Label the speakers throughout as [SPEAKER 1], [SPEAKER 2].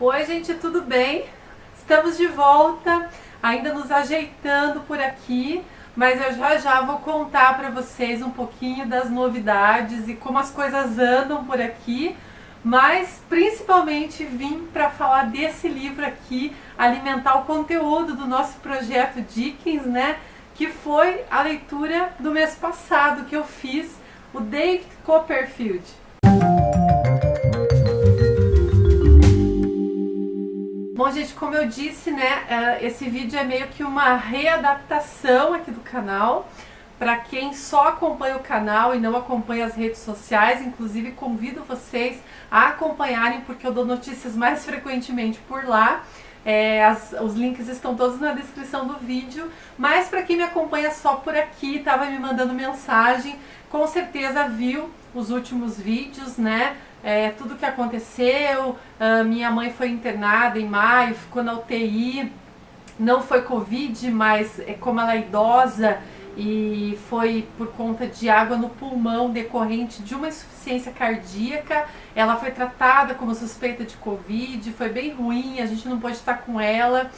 [SPEAKER 1] Oi, gente, tudo bem? Estamos de volta, ainda nos ajeitando por aqui, mas eu já vou contar para vocês um pouquinho das novidades e como as coisas andam por aqui, mas principalmente vim para falar desse livro aqui, alimentar o conteúdo do nosso projeto Dickens, né? Que foi a leitura do mês passado que eu fiz, o David Copperfield. Bom, gente, como eu disse, né, esse vídeo é meio que uma readaptação aqui do canal. Para quem só acompanha o canal e não acompanha as redes sociais, inclusive convido vocês a acompanharem, porque eu dou notícias mais frequentemente por lá. Os links estão todos na descrição do vídeo, mas para quem me acompanha só por aqui, estava me mandando mensagem, com certeza viu os últimos vídeos, né? Tudo que aconteceu, minha mãe foi internada em maio, ficou na UTI, não foi Covid, mas como ela é idosa e foi por conta de água no pulmão decorrente de uma insuficiência cardíaca, ela foi tratada como suspeita de Covid, foi bem ruim, a gente não pôde estar com ela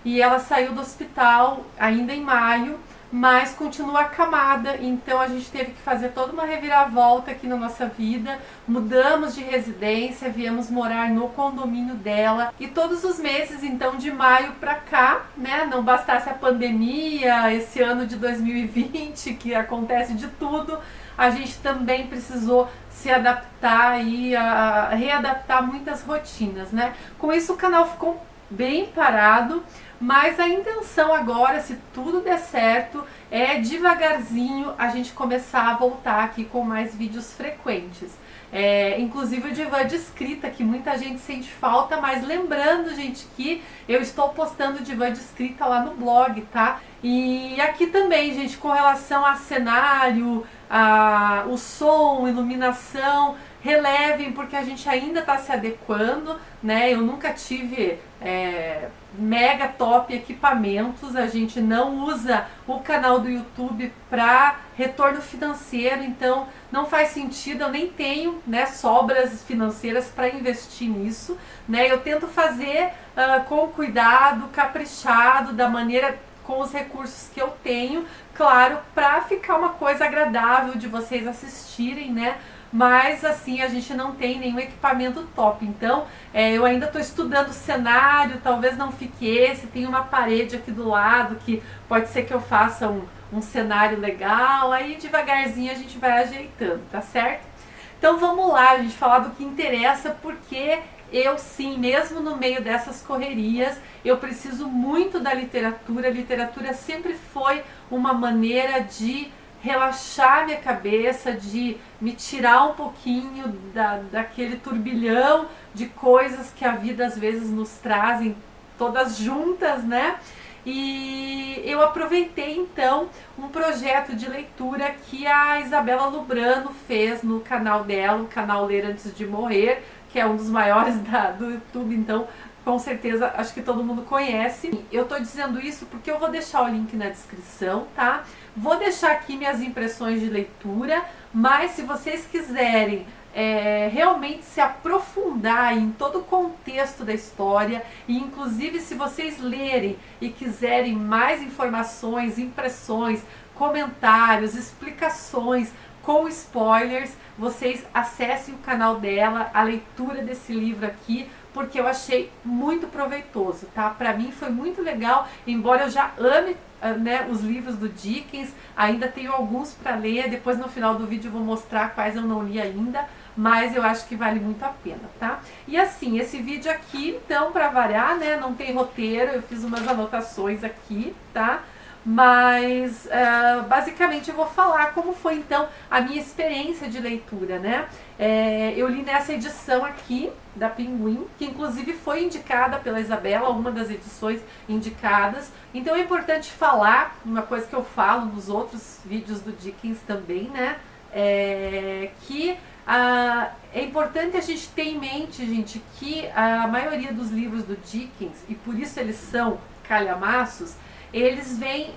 [SPEAKER 1] e ela saiu do hospital ainda em maio, mas continua acamada, então a gente teve que fazer toda uma reviravolta aqui na nossa vida, mudamos de residência, viemos morar no condomínio dela e todos os meses então de maio pra cá, né, não bastasse a pandemia, esse ano de 2020 que acontece de tudo, a gente também precisou se adaptar e readaptar muitas rotinas, né? Com isso o canal ficou bem parado, mas a intenção agora, se tudo der certo, é devagarzinho a gente começar a voltar aqui com mais vídeos frequentes. Inclusive o divã de escrita, que muita gente sente falta, mas lembrando, gente, que eu estou postando divã de escrita lá no blog, tá? E aqui também, gente, com relação a cenário, o som, iluminação, relevem, porque a gente ainda está se adequando, né? Eu nunca tive mega top equipamentos, a gente não usa o canal do YouTube para retorno financeiro, então não faz sentido, eu nem tenho, né, sobras financeiras para investir nisso, né? Eu tento fazer com cuidado, caprichado, da maneira, com os recursos que eu tenho, claro, para ficar uma coisa agradável de vocês assistirem, né? Mas assim, a gente não tem nenhum equipamento top, então eu ainda estou estudando o cenário, talvez não fique esse, tem uma parede aqui do lado que pode ser que eu faça um cenário legal, aí devagarzinho a gente vai ajeitando, tá certo? Então vamos lá, a gente falar do que interessa, porque eu sim, mesmo no meio dessas correrias, eu preciso muito da literatura. A literatura sempre foi uma maneira de relaxar minha cabeça, de me tirar um pouquinho daquele turbilhão de coisas que a vida às vezes nos trazem todas juntas, né? E eu aproveitei então um projeto de leitura que a Isabela Lubrano fez no canal dela, o canal Ler Antes de Morrer, que é um dos maiores do YouTube, então com certeza acho que todo mundo conhece. Eu tô dizendo isso porque eu vou deixar o link na descrição, tá? Vou deixar aqui minhas impressões de leitura, mas se vocês quiserem realmente se aprofundar em todo o contexto da história, e inclusive se vocês lerem e quiserem mais informações, impressões, comentários, explicações com spoilers, vocês acessem o canal dela, a leitura desse livro aqui, porque eu achei muito proveitoso, tá? Pra mim foi muito legal, embora eu já ame, né, os livros do Dickens, ainda tenho alguns para ler, depois no final do vídeo eu vou mostrar quais eu não li ainda, mas eu acho que vale muito a pena, tá? E assim, esse vídeo aqui, então, para variar, né, não tem roteiro, eu fiz umas anotações aqui, tá? Mas basicamente eu vou falar como foi então a minha experiência de leitura, né? Eu li nessa edição aqui da Pinguim, que inclusive foi indicada pela Isabela, uma das edições indicadas. Então é importante falar, uma coisa que eu falo nos outros vídeos do Dickens também, né? Que é importante a gente ter em mente, gente, que a maioria dos livros do Dickens, e por isso eles são calhamaços, eles vêm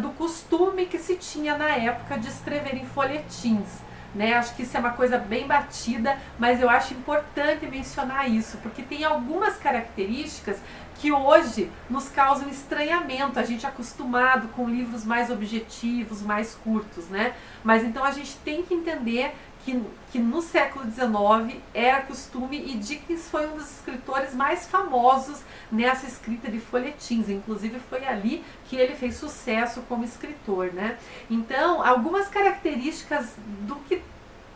[SPEAKER 1] do costume que se tinha na época de escrever em folhetins, né? Acho que isso é uma coisa bem batida, mas eu acho importante mencionar isso, porque tem algumas características que hoje nos causam estranhamento, a gente é acostumado com livros mais objetivos, mais curtos, né? Mas então a gente tem que entender que no século XIX era costume, e Dickens foi um dos escritores mais famosos nessa escrita de folhetins, inclusive foi ali que ele fez sucesso como escritor, né? Então, algumas características do que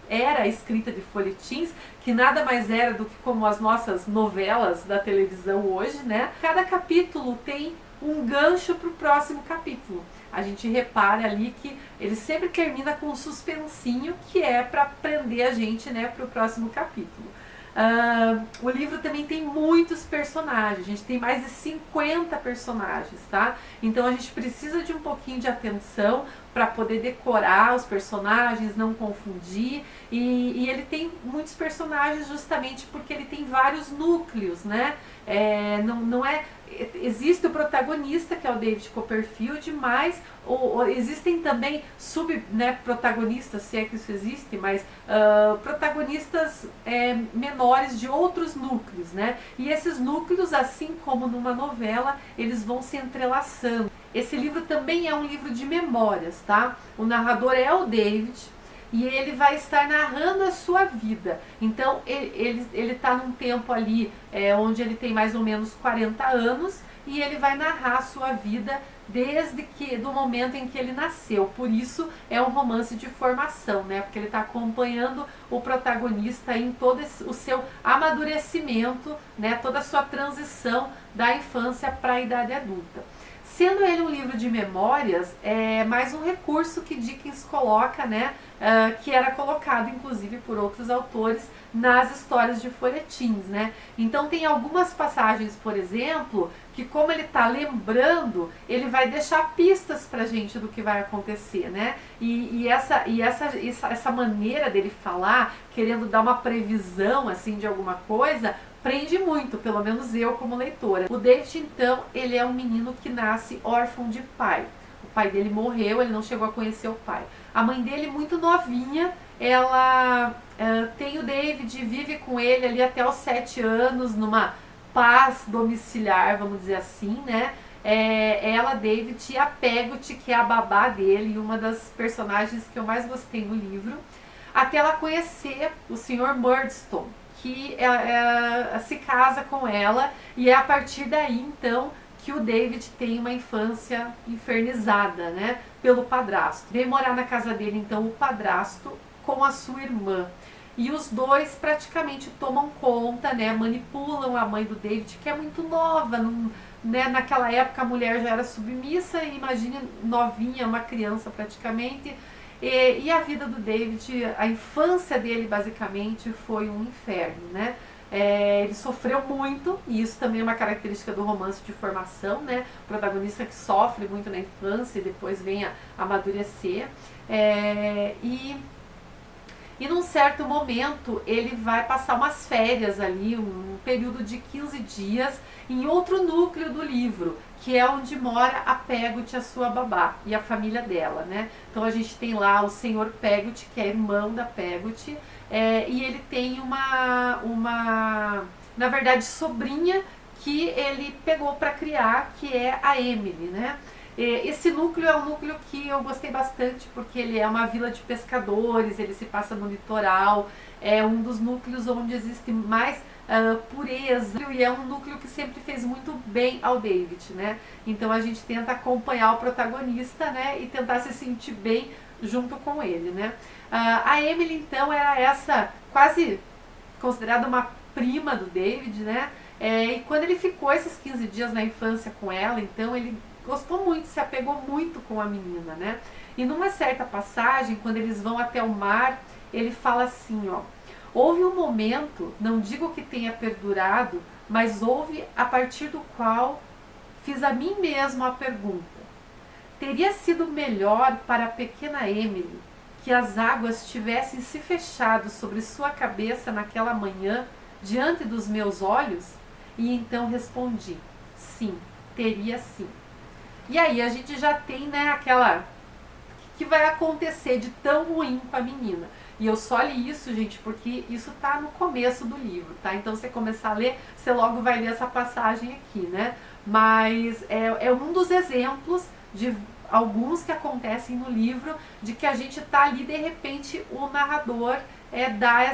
[SPEAKER 1] era a escrita de folhetins, que nada mais era do que como as nossas novelas da televisão hoje, né? Cada capítulo tem um gancho para o próximo capítulo. A gente repara ali que ele sempre termina com um suspensinho, que é para prender a gente, né, para o próximo capítulo. O livro também tem muitos personagens, a gente tem mais de 50 personagens, tá? Então a gente precisa de um pouquinho de atenção para poder decorar os personagens, não confundir, e ele tem muitos personagens justamente porque ele tem vários núcleos, né? Não é... Existe o protagonista, que é o David Copperfield, mas existem também protagonistas, se é que isso existe, mas protagonistas menores de outros núcleos, né? E esses núcleos, assim como numa novela, eles vão se entrelaçando. Esse livro também é um livro de memórias, tá? O narrador é o David, e ele vai estar narrando a sua vida. Então ele está num tempo ali onde ele tem mais ou menos 40 anos, e ele vai narrar a sua vida do momento em que ele nasceu. Por isso é um romance de formação, né? Porque ele está acompanhando o protagonista em todo o seu amadurecimento, né? Toda a sua transição da infância para a idade adulta. Sendo ele um livro de memórias, é mais um recurso que Dickens coloca, né, que era colocado inclusive por outros autores nas histórias de folhetins, né? Então tem algumas passagens, por exemplo, que como ele está lembrando, ele vai deixar pistas pra gente do que vai acontecer, né? E essa maneira dele falar, querendo dar uma previsão assim de alguma coisa, prende muito, pelo menos eu como leitora. O David, então, ele é um menino que nasce órfão de pai. O pai dele morreu, ele não chegou a conhecer o pai. A mãe dele, muito novinha, ela tem o David, vive com ele ali até os 7 anos, numa paz domiciliar, vamos dizer assim, né? Ela, David, e a Peggotty, que é a babá dele, uma das personagens que eu mais gostei no livro, até ela conhecer o Sr. Murdstone, que se casa com ela, e é a partir daí então que o David tem uma infância infernizada, né, pelo padrasto. Vem morar na casa dele então o padrasto com a sua irmã, e os dois praticamente tomam conta, né, manipulam a mãe do David, que é muito nova, né, naquela época a mulher já era submissa, e imagine novinha, uma criança praticamente. E a vida do David, a infância dele basicamente foi um inferno, né? Ele sofreu muito, e isso também é uma característica do romance de formação, né? O protagonista que sofre muito na infância e depois vem a amadurecer. E num certo momento ele vai passar umas férias ali, um período de 15 dias, em outro núcleo do livro, que é onde mora a Peggotty, a sua babá, e a família dela, né? Então a gente tem lá o Sr. Peggotty, que é irmão da Peggotty, e ele tem na verdade, sobrinha que ele pegou para criar, que é a Emily, né? Esse núcleo é um núcleo que eu gostei bastante, porque ele é uma vila de pescadores, ele se passa no litoral, é um dos núcleos onde existe mais pureza, e é um núcleo que sempre fez muito bem ao David, né? Então a gente tenta acompanhar o protagonista, né, e tentar se sentir bem junto com ele, né? A Emily, então, era essa quase considerada uma prima do David, né? E quando ele ficou esses 15 dias na infância com ela, então ele gostou muito, se apegou muito com a menina, né? E numa certa passagem, quando eles vão até o mar, ele fala assim, ó: houve um momento, não digo que tenha perdurado, mas houve a partir do qual fiz a mim mesmo a pergunta: teria sido melhor para a pequena Emily que as águas tivessem se fechado sobre sua cabeça naquela manhã, diante dos meus olhos? E então respondi: sim, teria sim. E aí a gente já tem, né, aquela... O que vai acontecer de tão ruim com a menina? E eu só li isso, gente, porque isso tá no começo do livro, tá? Então, você começar a ler, você logo vai ler essa passagem aqui, né? Mas é um dos exemplos de alguns que acontecem no livro, de que a gente tá ali, de repente, o narrador dá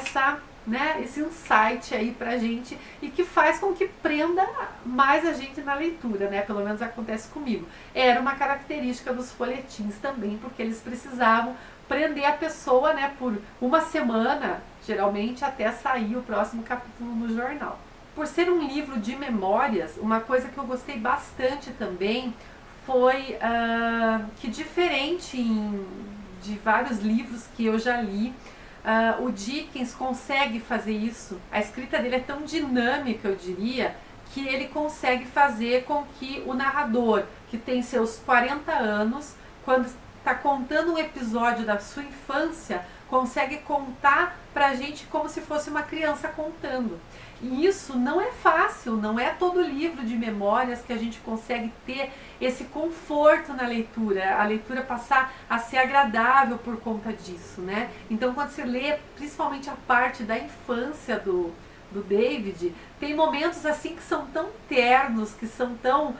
[SPEAKER 1] esse insight aí pra gente e que faz com que prenda mais a gente na leitura, né? Pelo menos acontece comigo. Era uma característica dos folhetins também, porque eles precisavam prender a pessoa, né, por uma semana, geralmente, até sair o próximo capítulo no jornal. Por ser um livro de memórias, uma coisa que eu gostei bastante também foi que, diferente de vários livros que eu já li, o Dickens consegue fazer isso. A escrita dele é tão dinâmica, eu diria, que ele consegue fazer com que o narrador, que tem seus 40 anos, quando está contando um episódio da sua infância, consegue contar pra gente como se fosse uma criança contando. E isso não é fácil, não é todo livro de memórias que a gente consegue ter esse conforto na leitura, a leitura passar a ser agradável por conta disso, né? Então, quando você lê, principalmente a parte da infância do David, tem momentos assim que são tão ternos, que são tão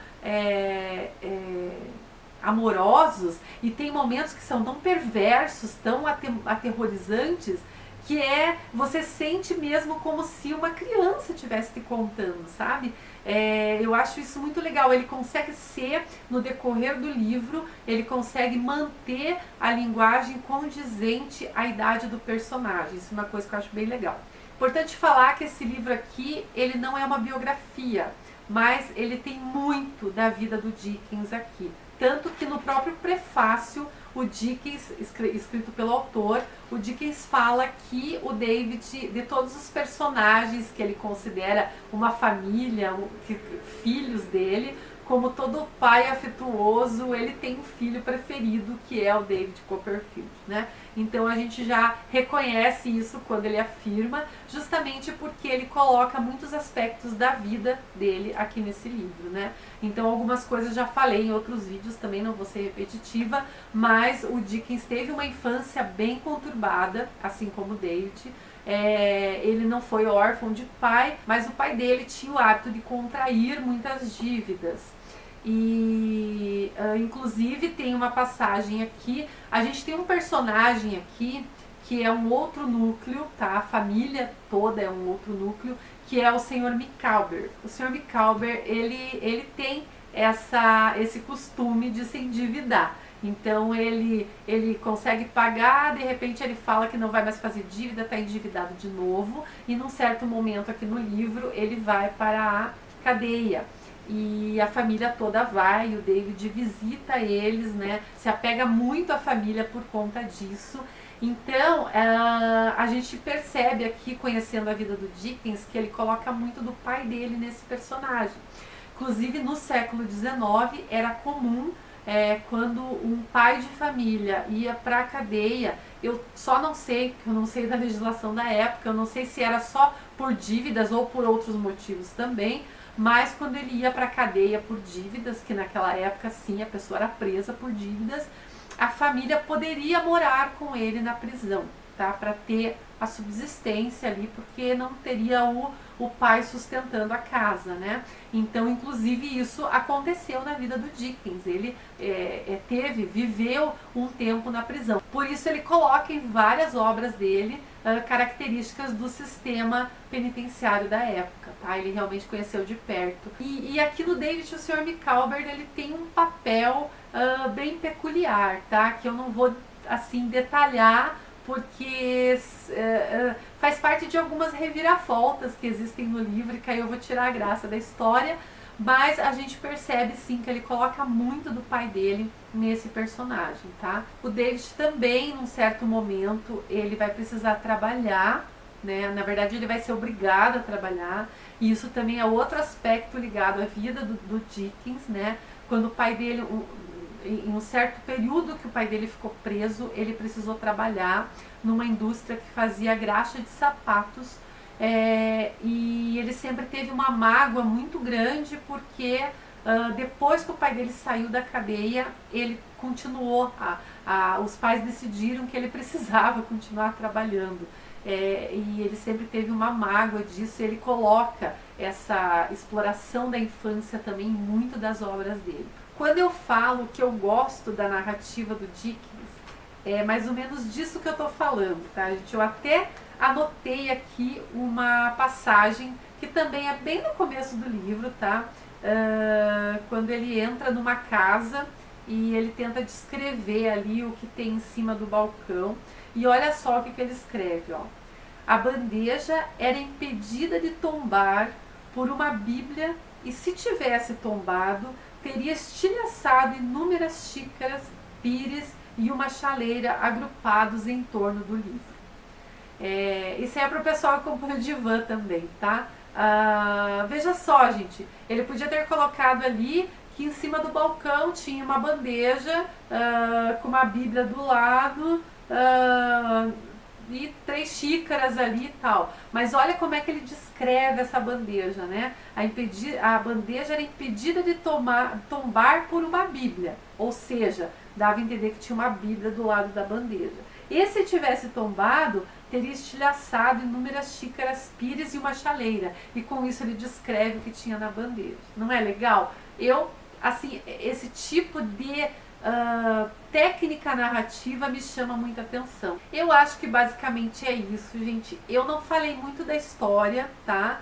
[SPEAKER 1] amorosos, e tem momentos que são tão perversos, tão aterrorizantes, que você sente mesmo como se uma criança estivesse te contando, sabe? Eu acho isso muito legal. Ele consegue ser, no decorrer do livro, ele consegue manter a linguagem condizente à idade do personagem. Isso é uma coisa que eu acho bem legal. Importante falar que esse livro aqui, ele não é uma biografia, mas ele tem muito da vida do Dickens aqui. Tanto que no próprio prefácio, o Dickens, escrito pelo autor, o Dickens fala que o David, de todos os personagens que ele considera uma família, filhos dele, como todo pai afetuoso, ele tem um filho preferido, que é o David Copperfield, né? Então a gente já reconhece isso quando ele afirma, justamente porque ele coloca muitos aspectos da vida dele aqui nesse livro, né? Então algumas coisas já falei em outros vídeos, também não vou ser repetitiva, mas o Dickens teve uma infância bem conturbada, assim como o David. Ele não foi órfão de pai, mas o pai dele tinha o hábito de contrair muitas dívidas. E inclusive tem uma passagem aqui, a gente tem um personagem aqui que é um outro núcleo, tá? A família toda é um outro núcleo, que é o Sr. Micawber. O Sr. Micawber, ele tem esse costume de se endividar. Então ele consegue pagar, de repente ele fala que não vai mais fazer dívida, está endividado de novo, e num certo momento aqui no livro ele vai para a cadeia. E a família toda vai, e o David visita eles, né? Se apega muito à família por conta disso. Então, a gente percebe aqui, conhecendo a vida do Dickens, que ele coloca muito do pai dele nesse personagem. Inclusive, no século XIX, era comum, quando um pai de família ia para a cadeia, eu não sei da legislação da época, eu não sei se era só por dívidas ou por outros motivos também, mas quando ele ia para a cadeia por dívidas, que naquela época sim, a pessoa era presa por dívidas, a família poderia morar com ele na prisão, tá? Para ter a subsistência ali, porque não teria o pai sustentando a casa, né? Então, inclusive, isso aconteceu na vida do Dickens. Ele viveu um tempo na prisão. Por isso ele coloca em várias obras dele características do sistema penitenciário da época, tá? Ele realmente conheceu de perto. E aqui no David, o Sr. Micawber, ele tem um papel bem peculiar, tá? Que eu não vou, assim, detalhar, porque faz parte de algumas reviravoltas que existem no livro, que aí eu vou tirar a graça da história, mas a gente percebe sim que ele coloca muito do pai dele nesse personagem, tá? O David também, num certo momento, ele vai precisar trabalhar, né? Na verdade, ele vai ser obrigado a trabalhar, e isso também é outro aspecto ligado à vida do Dickens, né? Quando o pai dele, em um certo período que o pai dele ficou preso, ele precisou trabalhar numa indústria que fazia graxa de sapatos, e ele sempre teve uma mágoa muito grande porque Depois que o pai dele saiu da cadeia, ele continuou, os pais decidiram que ele precisava continuar trabalhando. E ele sempre teve uma mágoa disso, e ele coloca essa exploração da infância também em muito das obras dele. Quando eu falo que eu gosto da narrativa do Dickens, é mais ou menos disso que eu estou falando, tá, gente? Eu até anotei aqui uma passagem que também é bem no começo do livro, tá? Quando ele entra numa casa e ele tenta descrever ali o que tem em cima do balcão. E olha só o que ele escreve, ó. A bandeja era impedida de tombar por uma Bíblia e, se tivesse tombado, teria estilhaçado inúmeras xícaras, pires e uma chaleira agrupados em torno do livro. Isso é para o pessoal que acompanha o divã também, tá? Veja só, gente, ele podia ter colocado ali que em cima do balcão tinha uma bandeja com uma Bíblia do lado e 3 xícaras ali e tal. Mas olha como é que ele descreve essa bandeja, né? A bandeja era impedida de tombar por uma Bíblia, ou seja, dava a entender que tinha uma Bíblia do lado da bandeja. E se tivesse tombado, teria estilhaçado inúmeras xícaras, pires e uma chaleira. E com isso ele descreve o que tinha na bandeja. Não é legal? Assim, esse tipo de técnica narrativa me chama muita atenção. Eu acho que basicamente é isso, gente. Eu não falei muito da história, tá?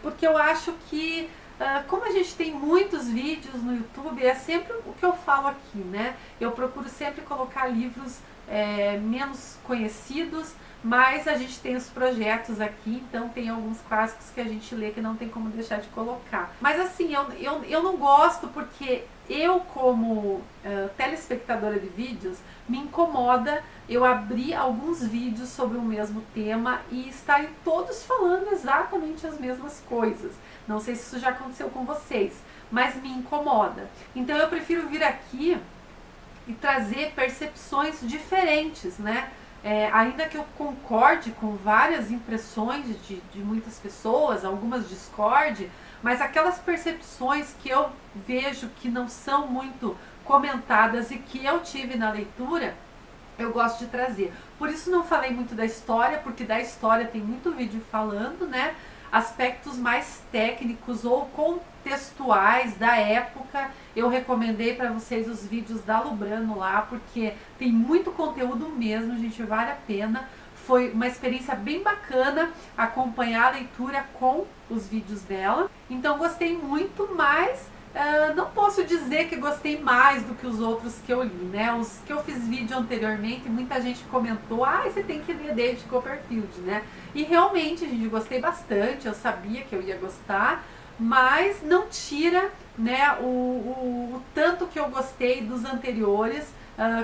[SPEAKER 1] Porque eu acho que como a gente tem muitos vídeos no YouTube, é sempre o que eu falo aqui, né? Eu procuro sempre colocar livros menos conhecidos, mas a gente tem os projetos aqui, então tem alguns clássicos que a gente lê que não tem como deixar de colocar. Mas assim, eu não gosto porque eu, como telespectadora de vídeos, me incomoda eu abrir alguns vídeos sobre o mesmo tema e estarem todos falando exatamente as mesmas coisas. Não sei se isso já aconteceu com vocês, mas me incomoda. Então eu prefiro vir aqui e trazer percepções diferentes, né? Ainda que eu concorde com várias impressões de muitas pessoas, algumas discorde, mas aquelas percepções que eu vejo que não são muito comentadas e que eu tive na leitura, eu gosto de trazer. Por isso não falei muito da história, porque da história tem muito vídeo falando, né? Aspectos mais técnicos ou contextuais da época, eu recomendei para vocês os vídeos da Lubrano lá, porque tem muito conteúdo mesmo, gente, vale a pena. Foi uma experiência bem bacana acompanhar a leitura com os vídeos dela. Então gostei muito, mas não posso dizer que gostei mais do que os outros que eu li, né? Os que eu fiz vídeo anteriormente, muita gente comentou, você tem que ler David Copperfield, né? E realmente, gente, gostei bastante, eu sabia que eu ia gostar, mas não tira, né, o tanto que eu gostei dos anteriores,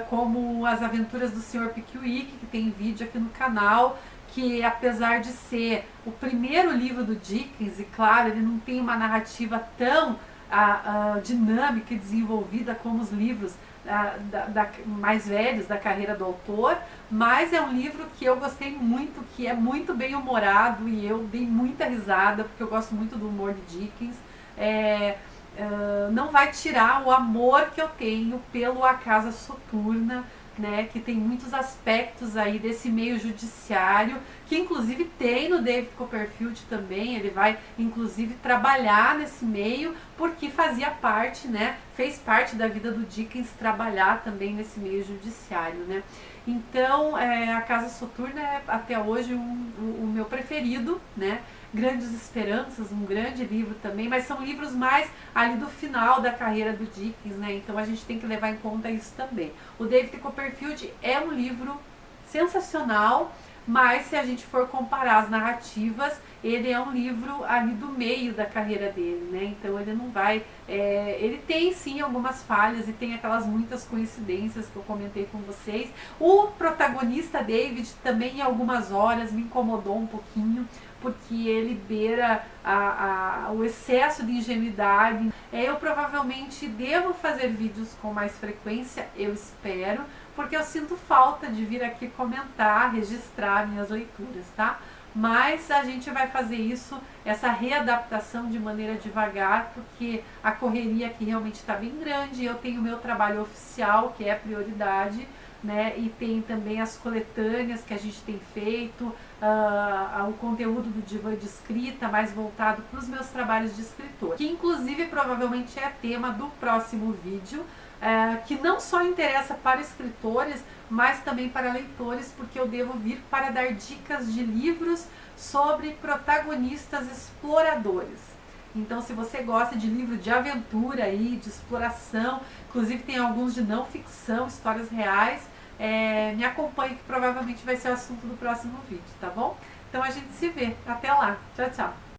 [SPEAKER 1] como As Aventuras do Sr. Pickwick, que tem vídeo aqui no canal, que apesar de ser o primeiro livro do Dickens, e claro, ele não tem uma narrativa tão dinâmica e desenvolvida como os livros mais velhos da carreira do autor, mas é um livro que eu gostei muito, que é muito bem humorado e eu dei muita risada, porque eu gosto muito do humor de Dickens. Não vai tirar o amor que eu tenho pelo A Casa Soturna, né, que tem muitos aspectos aí desse meio judiciário, que inclusive tem no David Copperfield também. Ele vai inclusive trabalhar nesse meio, porque fazia parte, né, fez parte da vida do Dickens trabalhar também nesse meio judiciário, né. Então, A Casa Soturna é até hoje o meu preferido, né. Grandes Esperanças, um grande livro também, mas são livros mais ali do final da carreira do Dickens, né? Então a gente tem que levar em conta isso também. O David Copperfield é um livro sensacional, mas se a gente for comparar as narrativas, ele é um livro ali do meio da carreira dele, né? Então ele não vai... ele tem sim algumas falhas e tem aquelas muitas coincidências que eu comentei com vocês. O protagonista David também em algumas horas me incomodou um pouquinho, porque ele beira o excesso de ingenuidade. Eu provavelmente devo fazer vídeos com mais frequência, eu espero, porque eu sinto falta de vir aqui comentar, registrar minhas leituras, tá? mas a gente vai fazer isso, essa readaptação de maneira devagar, porque a correria aqui realmente está bem grande. Eu tenho o meu trabalho oficial, que é prioridade, né? E tem também as coletâneas que a gente tem feito, o conteúdo do Divã de Escrita, mais voltado para os meus trabalhos de escritor, que inclusive provavelmente é tema do próximo vídeo, que não só interessa para escritores, mas também para leitores, porque eu devo vir para dar dicas de livros sobre protagonistas exploradores. Então, se você gosta de livro de aventura aí, de exploração, inclusive tem alguns de não ficção, histórias reais, me acompanhe, que provavelmente vai ser o assunto do próximo vídeo, tá bom? Então a gente se vê. Até lá. Tchau, tchau.